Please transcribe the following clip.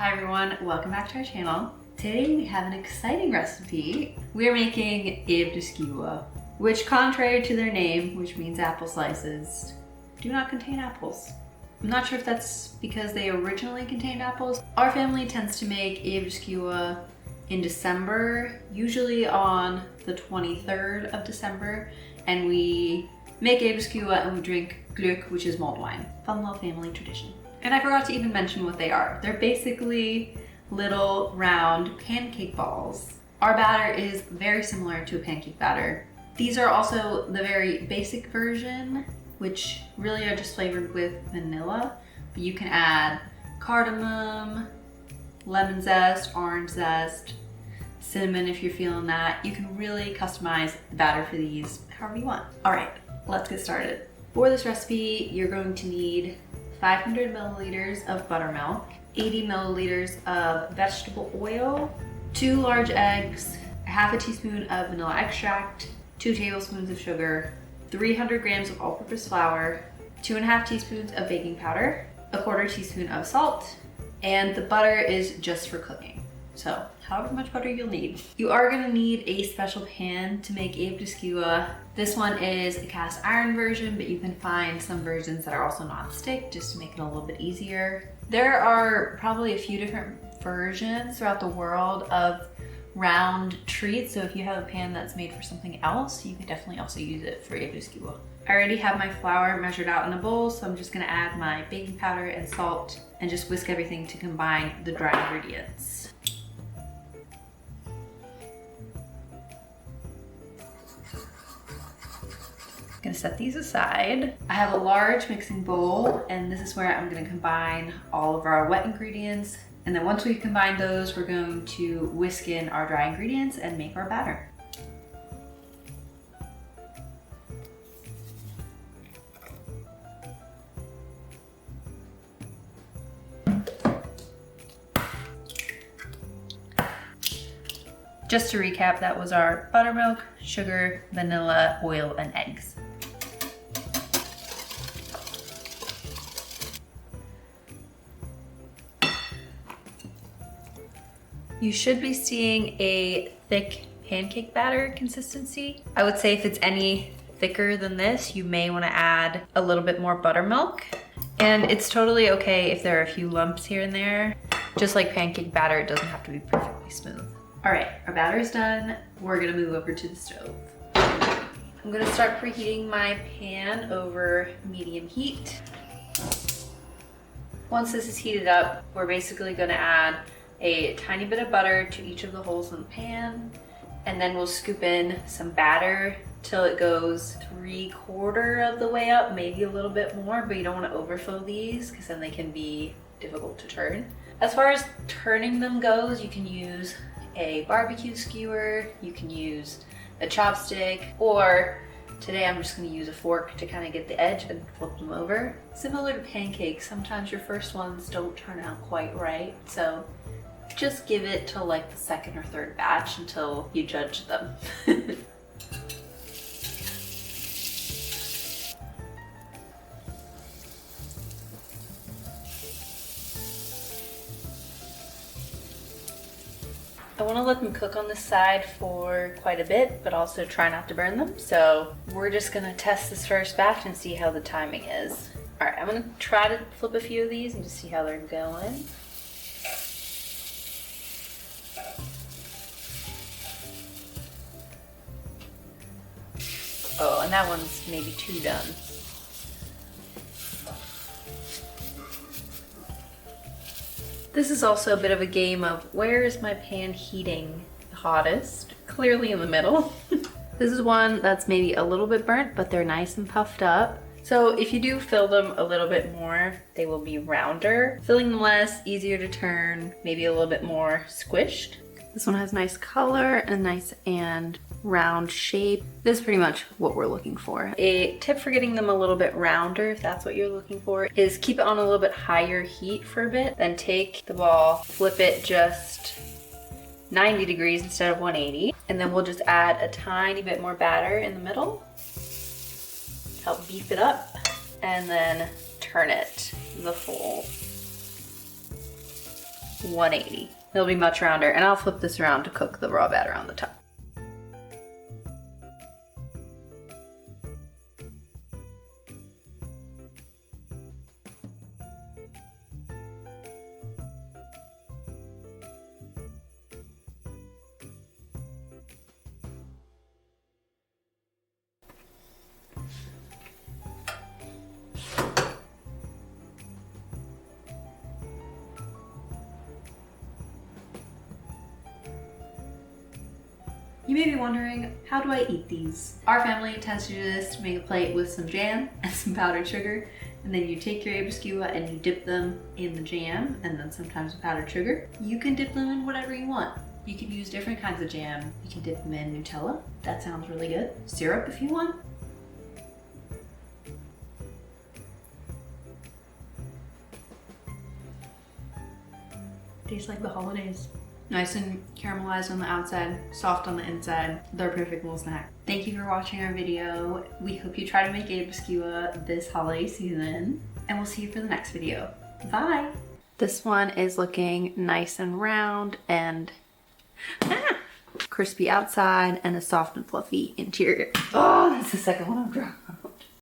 Hi everyone, welcome back to our channel. Today we have an exciting recipe. We're making Æbleskiver, which contrary to their name, which means apple slices, do not contain apples. I'm not sure if that's because they originally contained apples. Our family tends to make Æbleskiver in December, usually on the 23rd of December, and we make Æbleskiver and we drink gløgg, which is mulled wine. Fun little family tradition. And I forgot to even mention what they are. They're basically little round pancake balls. Our batter is very similar to a pancake batter. These are also the very basic version, which really are just flavored with vanilla, but you can add cardamom, lemon zest, orange zest, cinnamon if you're feeling that. You can really customize the batter for these however you want. All right, let's get started. For this recipe, you're going to need 500 milliliters of buttermilk, 80 milliliters of vegetable oil, 2 large eggs, half a teaspoon of vanilla extract, 2 tablespoons of sugar, 300 grams of all-purpose flour, 2.5 teaspoons of baking powder, 1/4 teaspoon of salt, and the butter is just for cooking. So however much butter you'll need. You are gonna need a special pan to make Æbleskiver. This one is a cast iron version, but you can find some versions that are also non-stick just to make it a little bit easier. There are probably a few different versions throughout the world of round treats, so if you have a pan that's made for something else, you can definitely also use it for Æbleskiver. I already have my flour measured out in a bowl, so I'm just gonna add my baking powder and salt and just whisk everything to combine the dry ingredients. Gonna set these aside. I have a large mixing bowl, and this is where I'm gonna combine all of our wet ingredients. And then once we've combined those, we're going to whisk in our dry ingredients and make our batter. Just to recap, that was our buttermilk, sugar, vanilla, oil, and eggs. You should be seeing a thick pancake batter consistency. I would say if it's any thicker than this, you may want to add a little bit more buttermilk. And it's totally okay if there are a few lumps here and there. Just like pancake batter, it doesn't have to be perfectly smooth. All right, our batter is done. We're gonna move over to the stove. I'm gonna start preheating my pan over medium heat. Once this is heated up, we're basically gonna add a tiny bit of butter to each of the holes in the pan, and then we'll scoop in some batter till it goes 3/4 of the way up, maybe a little bit more, but you don't want to overfill these because then they can be difficult to turn. As far as turning them goes, you can use a barbecue skewer, you can use a chopstick, or today I'm just going to use a fork to kind of get the edge and flip them over. Similar to pancakes, sometimes your first ones don't turn out quite right, so just give it till like the second or third batch until you judge them. I want to let them cook on this side for quite a bit, but also try not to burn them. So we're just going to test this first batch and see how the timing is. All right, I'm going to try to flip a few of these and just see how they're going. Oh, and that one's maybe 2 done. This is also a bit of a game of where is my pan heating the hottest? Clearly in the middle. This is one that's maybe a little bit burnt, but they're nice and puffed up. So if you do fill them a little bit more, they will be rounder. Filling them less, easier to turn, maybe a little bit more squished. This one has nice color and nice and round shape. This is pretty much what we're looking for. A tip for getting them a little bit rounder, if that's what you're looking for, is keep it on a little bit higher heat for a bit, then take the ball, flip it just 90 degrees instead of 180, and then we'll just add a tiny bit more batter in the middle, help beef it up, and then turn it the full 180. It'll be much rounder, and I'll flip this around to cook the raw batter on the top. You may be wondering, how do I eat these? Our family tends to do this to make a plate with some jam and some powdered sugar, and then you take your Æbleskiver and you dip them in the jam and then sometimes with powdered sugar. You can dip them in whatever you want. You can use different kinds of jam. You can dip them in Nutella. That sounds really good. Syrup if you want. Tastes like the holidays. Nice and caramelized on the outside, soft on the inside. They're a perfect little snack. Thank you for watching our video. We hope you try to make Æbleskiver this holiday season, and we'll see you for the next video. Bye! This one is looking nice and round and crispy outside and a soft and fluffy interior. Oh, that's the second one I've dropped.